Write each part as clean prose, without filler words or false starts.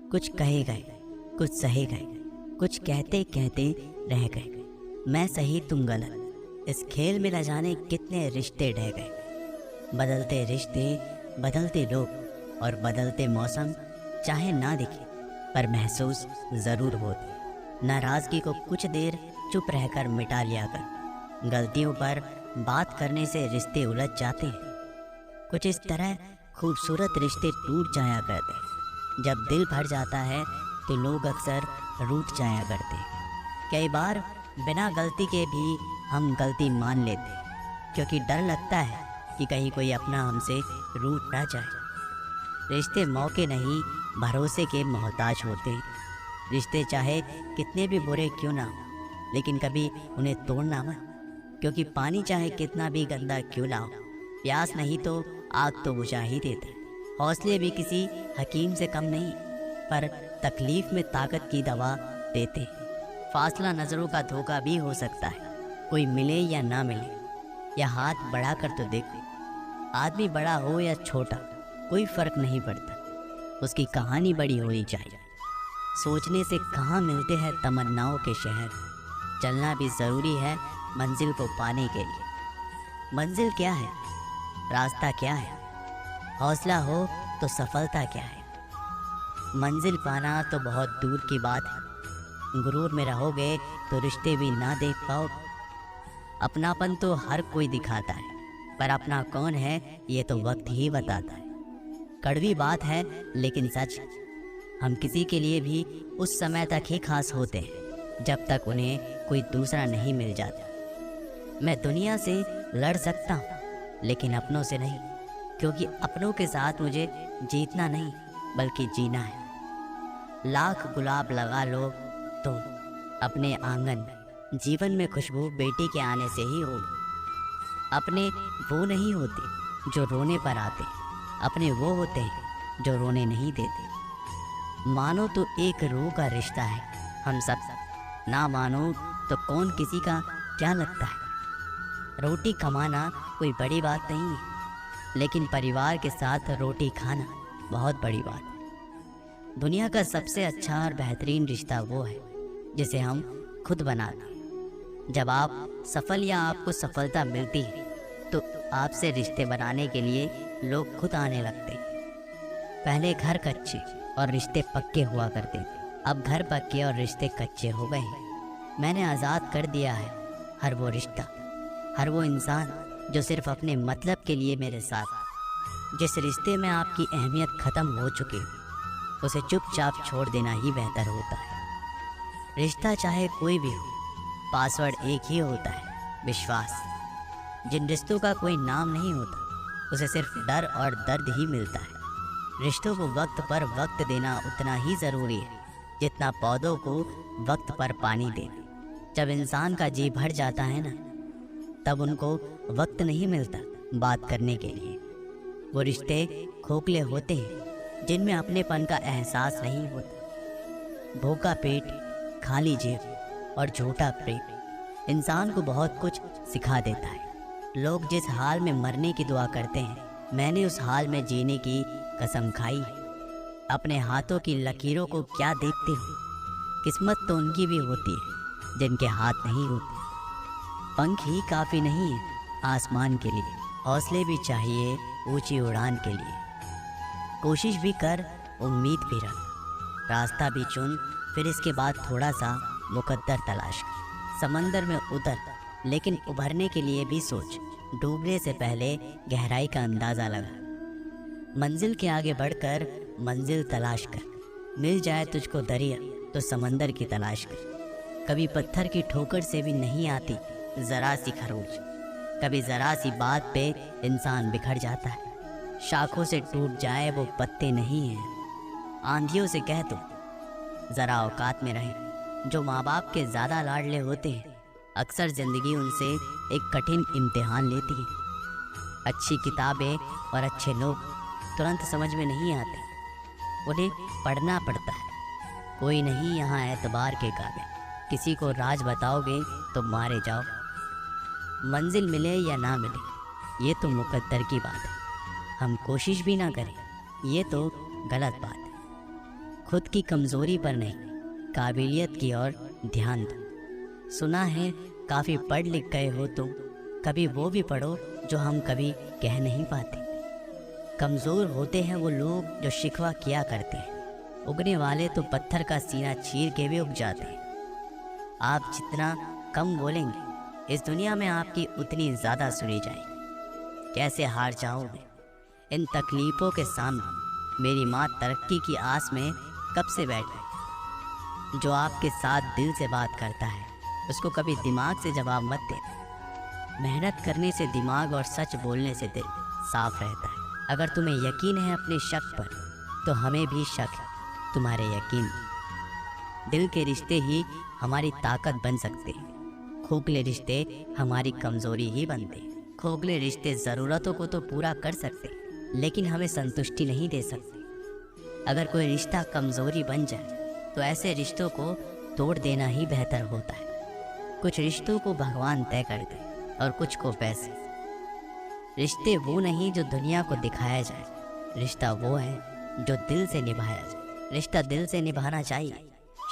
कुछ कहे गए, कुछ सहे गए, कुछ कहते कहते रह गए। मैं सही तुम गलत, इस खेल में न जाने कितने रिश्ते ढह गए। बदलते रिश्ते, बदलते लोग और बदलते मौसम चाहे ना दिखे पर महसूस ज़रूर होते। नाराज़गी को कुछ देर चुप रहकर मिटा लिया कर। गलतियों पर बात करने से रिश्ते उलझ जाते हैं। कुछ इस तरह खूबसूरत रिश्ते टूट जाया करते हैं। जब दिल भर जाता है तो लोग अक्सर रूठ जाया करते हैं। कई बार बिना गलती के भी हम गलती मान लेते हैं, क्योंकि डर लगता है कि कहीं कोई अपना हमसे रूठ ना जाए। रिश्ते मौके नहीं, भरोसे के मोहताज होते हैं। रिश्ते चाहे कितने भी बुरे क्यों ना हो, लेकिन कभी उन्हें तोड़ना मत, क्योंकि पानी चाहे कितना भी गंदा क्यों ना हो, प्यास नहीं तो आग तो बुझा ही देता है। हौसले भी किसी हकीम से कम नहीं, पर तकलीफ में ताकत की दवा देते हैं। फासला नज़रों का धोखा भी हो सकता है। कोई मिले या ना मिले, या हाथ बढ़ाकर तो देखो। आदमी बड़ा हो या छोटा, कोई फ़र्क नहीं पड़ता, उसकी कहानी बड़ी होनी चाहिए। सोचने से कहाँ मिलते हैं तमन्नाओं के शहर। चलना भी ज़रूरी है मंजिल को पाने के लिए। मंजिल क्या है, रास्ता क्या है, हौसला हो तो सफलता क्या है। मंजिल पाना तो बहुत दूर की बात है। गुरूर में रहोगे तो रिश्ते भी ना देख पाओगे। अपनापन तो हर कोई दिखाता है, पर अपना कौन है ये तो वक्त ही बताता है। कड़वी बात है लेकिन सच। हम किसी के लिए भी उस समय तक ही खास होते हैं जब तक उन्हें कोई दूसरा नहीं मिल जाता। मैं दुनिया से लड़ सकता हूँ लेकिन अपनों से नहीं, क्योंकि अपनों के साथ मुझे जीतना नहीं बल्कि जीना है। लाख गुलाब लगा लो तुम अपने आंगन में, जीवन में खुशबू बेटी के आने से ही होगी। अपने वो नहीं होते जो रोने पर आते, अपने वो होते हैं जो रोने नहीं देते। मानो तो एक रूह का रिश्ता है हम सब, ना मानो तो कौन किसी का क्या लगता है। रोटी कमाना कोई बड़ी बात नहीं है, लेकिन परिवार के साथ रोटी खाना बहुत बड़ी बात है। दुनिया का सबसे अच्छा और बेहतरीन रिश्ता वो है जिसे हम खुद बनाते हैं। जब आप सफल या आपको सफलता मिलती है तो आपसे रिश्ते बनाने के लिए लोग खुद आने लगते हैं। पहले घर कच्चे और रिश्ते पक्के हुआ करते थे, अब घर पक्के और रिश्ते कच्चे हो गए हैं। मैंने आज़ाद कर दिया है हर वो रिश्ता, हर वो इंसान जो सिर्फ अपने मतलब के लिए मेरे साथ। जिस रिश्ते में आपकी अहमियत ख़त्म हो चुकी है उसे चुपचाप छोड़ देना ही बेहतर होता है। रिश्ता चाहे कोई भी हो, पासवर्ड एक ही होता है, विश्वास। जिन रिश्तों का कोई नाम नहीं होता उसे सिर्फ डर और दर्द ही मिलता है। रिश्तों को वक्त पर वक्त देना उतना ही ज़रूरी है जितना पौधों को वक्त पर पानी देना। जब इंसान का जी भर जाता है ना, तब उनको वक्त नहीं मिलता बात करने के लिए। वो रिश्ते खोखले होते हैं जिनमें अपनेपन का एहसास नहीं होता। भूखा पेट, खाली जेब और झूठा प्रेम इंसान को बहुत कुछ सिखा देता है। लोग जिस हाल में मरने की दुआ करते हैं, मैंने उस हाल में जीने की कसम खाई है। अपने हाथों की लकीरों को क्या देखते हो, किस्मत तो उनकी भी होती है जिनके हाथ नहीं होते। पंख ही काफ़ी नहीं है आसमान के लिए, हौसले भी चाहिए ऊंची उड़ान के लिए। कोशिश भी कर, उम्मीद भी रख, रास्ता भी चुन, फिर इसके बाद थोड़ा सा मुकद्दर तलाश कर। समंदर में उतर, लेकिन उभरने के लिए भी सोच। डूबने से पहले गहराई का अंदाज़ा लगा। मंजिल के आगे बढ़कर मंजिल तलाश कर। मिल जाए तुझको दरिया तो समंदर की तलाश कर। कभी पत्थर की ठोकर से भी नहीं आती ज़रा सी खरोच। कभी ज़रा सी बात पे इंसान बिखर जाता है। शाखों से टूट जाए वो पत्ते नहीं हैं। आंधियों से कह दो ज़रा औकात में रहें। जो माँ बाप के ज़्यादा लाडले होते हैं, अक्सर ज़िंदगी उनसे एक कठिन इम्तिहान लेती है। अच्छी किताबें और अच्छे लोग तुरंत समझ में नहीं आते, उन्हें पढ़ना पड़ता है। कोई नहीं यहाँ एतबार के काबिल, किसी को राज बताओगे तो मारे जाओ। मंजिल मिले या ना मिले ये तो मुकद्दर की बात है। हम कोशिश भी ना करें ये तो गलत बात है। खुद की कमज़ोरी पर नहीं, काबिलियत की ओर ध्यान दो। सुना है काफ़ी पढ़ लिख गए हो तुम, कभी वो भी पढ़ो जो हम कभी कह नहीं पाते। कमज़ोर होते हैं वो लोग जो शिकवा किया करते हैं, उगने वाले तो पत्थर का सीना चीर के भी उग जाते हैं। आप जितना कम बोलेंगे, इस दुनिया में आपकी उतनी ज़्यादा सुनी जाएगी। कैसे हार जाओगे इन तकलीफ़ों के सामने। मेरी माँ तरक्की की आस में कब से बैठी। जो आपके साथ दिल से बात करता है उसको कभी दिमाग से जवाब मत देना। मेहनत करने से दिमाग और सच बोलने से दिल साफ रहता है। अगर तुम्हें यकीन है अपने शक पर, तो हमें भी शक है तुम्हारे यकीन। दिल के रिश्ते ही हमारी ताकत बन सकते हैं, खोखले रिश्ते हमारी कमज़ोरी ही बनते हैं। खोखले रिश्ते ज़रूरतों को तो पूरा कर सकते, लेकिन हमें संतुष्टि नहीं दे सकते। अगर कोई रिश्ता कमज़ोरी बन जाए तो ऐसे रिश्तों को तोड़ देना ही बेहतर होता है। कुछ रिश्तों को भगवान तय कर दे और कुछ को पैसे। रिश्ते वो नहीं जो दुनिया को दिखाया जाए, रिश्ता वो है जो दिल से निभाया जाए। रिश्ता दिल से निभाना चाहिए,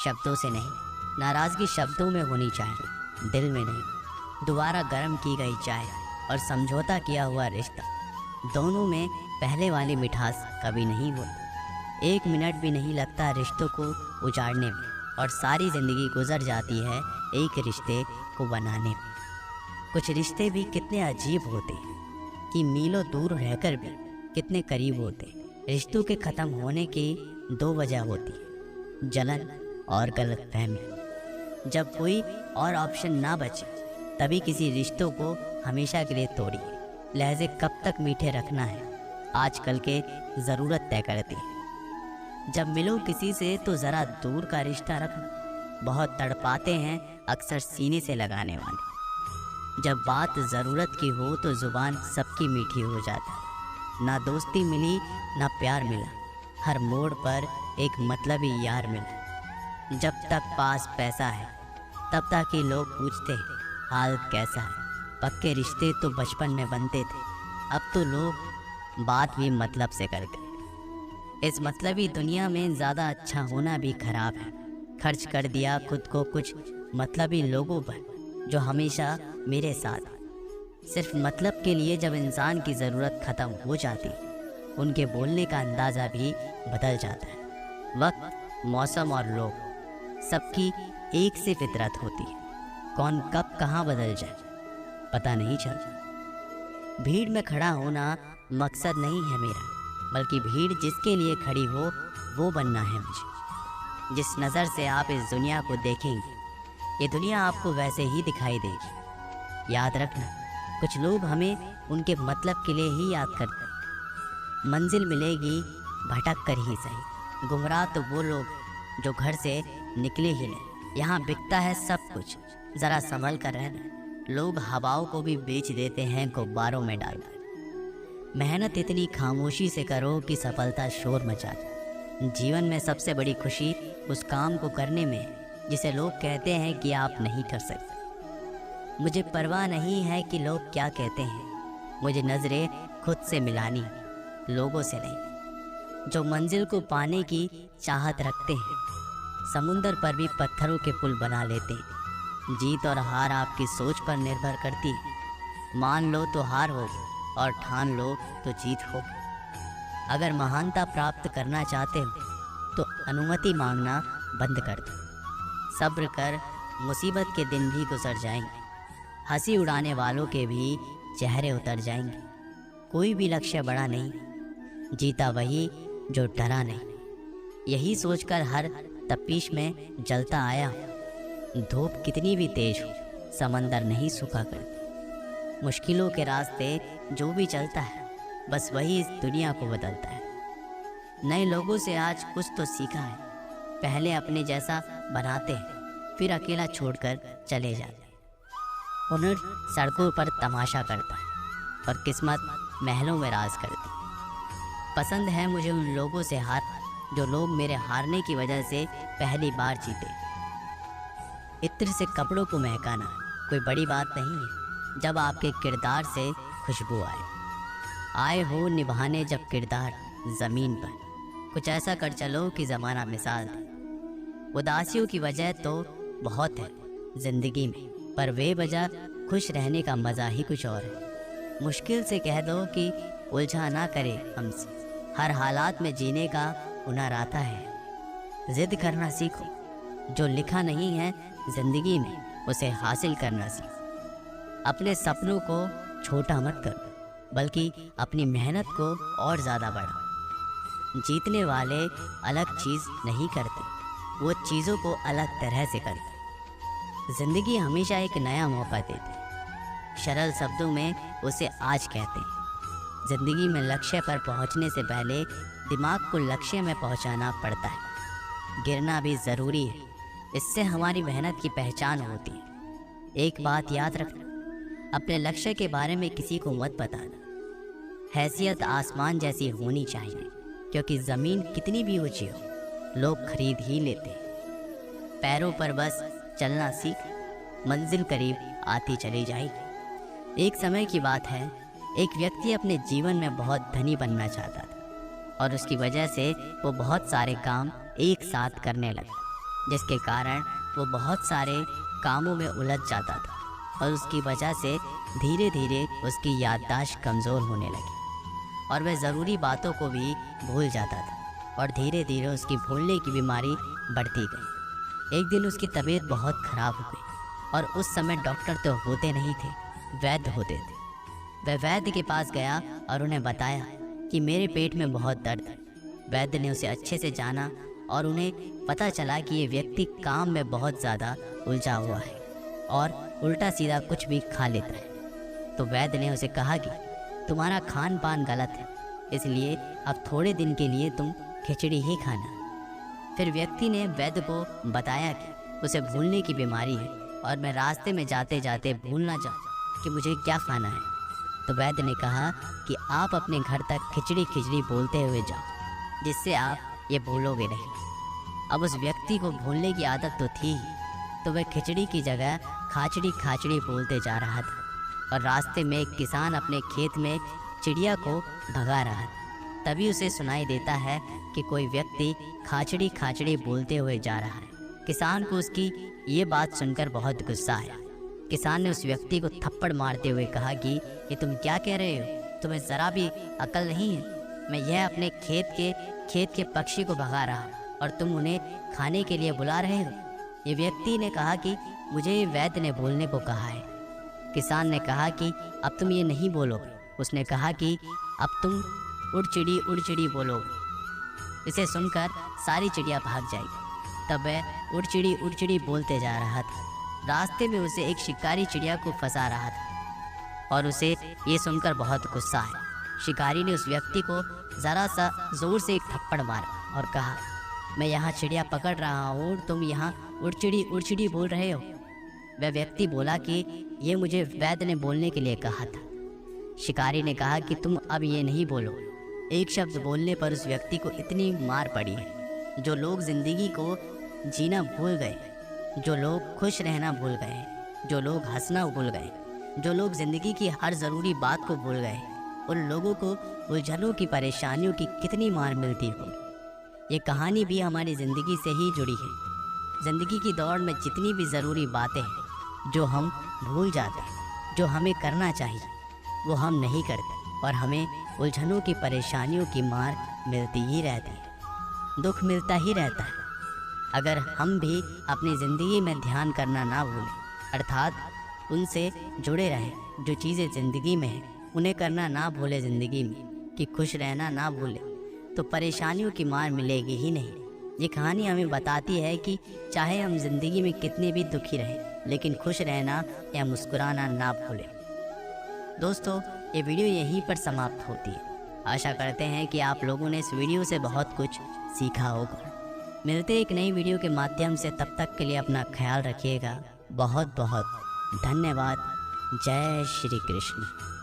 शब्दों से नहीं। नाराज़गी शब्दों में होनी चाहिए, दिल में नहीं। दोबारा गर्म की गई चाय और समझौता किया हुआ रिश्ता, दोनों में पहले वाली मिठास कभी नहीं होती। 1 मिनट भी नहीं लगता रिश्तों को उजाड़ने में, और सारी ज़िंदगी गुजर जाती है एक रिश्ते को बनाने में। कुछ रिश्ते भी कितने अजीब होते हैं कि मीलों दूर रहकर भी कितने करीब होते हैं। रिश्तों के ख़त्म होने की 2 वजह होती है, जलन और गलतफहमी। जब कोई और ऑप्शन ना बचे तभी किसी रिश्तों को हमेशा के लिए तोड़िए। लहजे कब तक मीठे रखना है आजकल के ज़रूरत तय करती है। जब मिलो किसी से तो ज़रा दूर का रिश्ता रखना। बहुत तड़पाते हैं अक्सर सीने से लगाने वाले। जब बात ज़रूरत की हो तो ज़ुबान सबकी मीठी हो जाती है। ना दोस्ती मिली ना प्यार मिला, हर मोड़ पर एक मतलबी यार मिला। जब तक पास पैसा है तब तक ही लोग पूछते हैं हाल कैसा है। पक्के रिश्ते तो बचपन में बनते थे, अब तो लोग बात भी मतलब से करते। इस मतलबी दुनिया में ज़्यादा अच्छा होना भी खराब है। खर्च कर दिया खुद को कुछ मतलबी लोगों पर जो हमेशा मेरे साथ सिर्फ मतलब के लिए। जब इंसान की ज़रूरत ख़त्म हो जाती उनके बोलने का अंदाज़ा भी बदल जाता है। वक्त, मौसम और लोग सबकी एक सी फितरत होती है। कौन कब कहाँ बदल जाए पता नहीं चलता। भीड़ में खड़ा होना मकसद नहीं है मेरा, बल्कि भीड़ जिसके लिए खड़ी हो वो बनना है मुझे। जिस नज़र से आप इस दुनिया को देखेंगे, ये दुनिया आपको वैसे ही दिखाई देगी। याद रखना, कुछ लोग हमें उनके मतलब के लिए ही याद करते हैं। मंजिल मिलेगी भटक कर ही सही। गुमराह तो वो लोग जो घर से निकले ही नहीं। यहाँ बिकता है सब कुछ, ज़रा संभल कर रहना। लोग हवाओं को भी बेच देते हैं गुब्बारों में डालकर। मेहनत इतनी खामोशी से करो कि सफलता शोर मचा जाए। जीवन में सबसे बड़ी खुशी उस काम को करने में है जिसे लोग कहते हैं कि आप नहीं कर सकते। मुझे परवाह नहीं है कि लोग क्या कहते हैं, मुझे नज़रें खुद से मिलानी, लोगों से नहीं। जो मंजिल को पाने की चाहत रखते हैं, समुंदर पर भी पत्थरों के पुल बना लेते हैं। जीत और हार आपकी सोच पर निर्भर करती है। मान लो तो हार होगी और ठान लो तो जीत होगी। अगर महानता प्राप्त करना चाहते हो तो अनुमति मांगना बंद कर दो। सब्र कर, मुसीबत के दिन भी गुजर जाएंगे। हंसी उड़ाने वालों के भी चेहरे उतर जाएंगे। कोई भी लक्ष्य बड़ा नहीं, जीता वही जो डरा नहीं। यही सोचकर हर तपिश में जलता आया। धूप कितनी भी तेज हो, समंदर नहीं सूखा करती। मुश्किलों के रास्ते जो भी चलता है, बस वही इस दुनिया को बदलता है। नए लोगों से आज कुछ तो सीखा है। पहले अपने जैसा बनाते हैं, फिर अकेला छोड़कर चले जाते हैं। हुनर सड़कों पर तमाशा करता है और किस्मत महलों में राज करती है। पसंद है मुझे उन लोगों से हार जो लोग मेरे हारने की वजह से पहली बार जीते। इत्र से कपड़ों को महकाना कोई बड़ी बात नहीं है जब आपके किरदार से खुशबू आए हो निभाने जब किरदार ज़मीन पर। कुछ ऐसा कर चलो कि ज़माना मिसाल दे। उदासियों की वजह तो बहुत है ज़िंदगी में, पर बेवजह खुश रहने का मज़ा ही कुछ और है। मुश्किल से कह दो कि उलझा ना करे हमसे, हर हालात में जीने का हुनर आता है। ज़िद करना सीखो, जो लिखा नहीं है ज़िंदगी में उसे हासिल करना सीखो। अपने सपनों को छोटा मत करो, बल्कि अपनी मेहनत को और ज़्यादा बढ़ाओ। जीतने वाले अलग चीज़ नहीं करते, वो चीज़ों को अलग तरह से करते। ज़िंदगी हमेशा एक नया मौका देती है, सरल शब्दों में उसे आज कहते हैं। ज़िंदगी में लक्ष्य पर पहुंचने से पहले दिमाग को लक्ष्य में पहुंचाना पड़ता है। गिरना भी ज़रूरी है, इससे हमारी मेहनत की पहचान होती है। एक बात याद रखना, अपने लक्ष्य के बारे में किसी को मत बताना। हैसियत आसमान जैसी होनी चाहिए, क्योंकि ज़मीन कितनी भी ऊंची हो लोग खरीद ही लेते हैं। पैरों पर बस चलना सीख, मंजिल करीब आती चली जाएगी। एक समय की बात है, एक व्यक्ति अपने जीवन में बहुत धनी बनना चाहता था और उसकी वजह से वो बहुत सारे काम एक साथ करने लगा, जिसके कारण वो बहुत सारे कामों में उलझ जाता था और उसकी वजह से धीरे धीरे उसकी याददाश्त कमज़ोर होने लगी और वह ज़रूरी बातों को भी भूल जाता था और धीरे धीरे उसकी भूलने की बीमारी बढ़ती गई। एक दिन उसकी तबीयत बहुत ख़राब हो गई और उस समय डॉक्टर तो होते नहीं थे, वैद्य होते थे। वह वैद्य के पास गया और उन्हें बताया कि मेरे पेट में बहुत दर्द है। वैद्य ने उसे अच्छे से जाना और उन्हें पता चला कि ये व्यक्ति काम में बहुत ज़्यादा उलझा हुआ है और उल्टा सीधा कुछ भी खा लेता है। तो वैद्य ने उसे कहा कि तुम्हारा खान पान गलत है, इसलिए अब थोड़े दिन के लिए तुम खिचड़ी ही खाना। फिर व्यक्ति ने वैद्य को बताया कि उसे भूलने की बीमारी है और मैं रास्ते में जाते जाते भूल ना जाऊँ कि मुझे क्या खाना है। तो वैद्य ने कहा कि आप अपने घर तक खिचड़ी खिचड़ी बोलते हुए जाओ, जिससे आप ये भूलोगे नहीं। अब उस व्यक्ति को भूलने की आदत तो थी ही, तो वह खिचड़ी की जगह खाचड़ी खाचड़ी बोलते जा रहा था और रास्ते में एक किसान अपने खेत में चिड़िया को भगा रहा था। तभी उसे सुनाई देता है कि कोई व्यक्ति खाचड़ी खाचड़ी बोलते हुए जा रहा है। किसान को उसकी ये बात सुनकर बहुत गुस्सा आया। किसान ने उस व्यक्ति को थप्पड़ मारते हुए कहा कि ये तुम क्या कह रहे हो, तुम्हें ज़रा भी अकल नहीं है। मैं यह अपने खेत के पक्षी को भगा रहा और तुम उन्हें खाने के लिए बुला रहे हो। ये व्यक्ति ने कहा कि मुझे वैद्य ने बोलने को कहा है। किसान ने कहा कि अब तुम ये नहीं बोलोगे। उसने कहा कि अब तुम उड़ चिड़ी बोलोगे। इसे सुनकर सारी चिड़िया भाग जाएगी। तब वह उड़ चिड़ी बोलते जा रहा था। रास्ते में उसे एक शिकारी चिड़िया को फंसा रहा था और उसे ये सुनकर बहुत गुस्सा आया। शिकारी ने उस व्यक्ति को ज़रा सा ज़ोर से एक थप्पड़ मारा और कहा, मैं यहाँ चिड़िया पकड़ रहा हूँ, तुम यहाँ उड़ चिड़ी बोल रहे हो। वह व्यक्ति बोला कि ये मुझे वैद्य ने बोलने के लिए कहा था। शिकारी ने कहा कि तुम अब ये नहीं बोलो। एक शब्द बोलने पर उस व्यक्ति को इतनी मार पड़ी है। जो लोग ज़िंदगी को जीना भूल गए, जो लोग खुश रहना भूल गए, जो लोग हंसना भूल गए, जो लोग ज़िंदगी की हर ज़रूरी बात को भूल गए, उन लोगों को उलझनों की परेशानियों की कितनी मार मिलती होगी। ये कहानी भी हमारी ज़िंदगी से ही जुड़ी है। ज़िंदगी की दौड़ में जितनी भी ज़रूरी बातें हैं जो हम भूल जाते हैं, जो हमें करना चाहिए वो हम नहीं करते और हमें उलझनों की परेशानियों की मार मिलती ही रहती है, दुख मिलता ही रहता है। अगर हम भी अपनी ज़िंदगी में ध्यान करना ना भूलें, अर्थात उनसे जुड़े रहें जो चीज़ें ज़िंदगी में हैं, उन्हें करना ना भूलें ज़िंदगी में, कि खुश रहना ना भूलें, तो परेशानियों की मार मिलेगी ही नहीं। ये कहानी हमें बताती है कि चाहे हम ज़िंदगी में कितने भी दुखी रहें, लेकिन खुश रहना या मुस्कुराना ना भूलें। दोस्तों, ये वीडियो यहीं पर समाप्त होती है। आशा करते हैं कि आप लोगों ने इस वीडियो से बहुत कुछ सीखा होगा। मिलते एक नई वीडियो के माध्यम से, तब तक के लिए अपना ख्याल रखिएगा। बहुत बहुत धन्यवाद। जय श्री कृष्ण।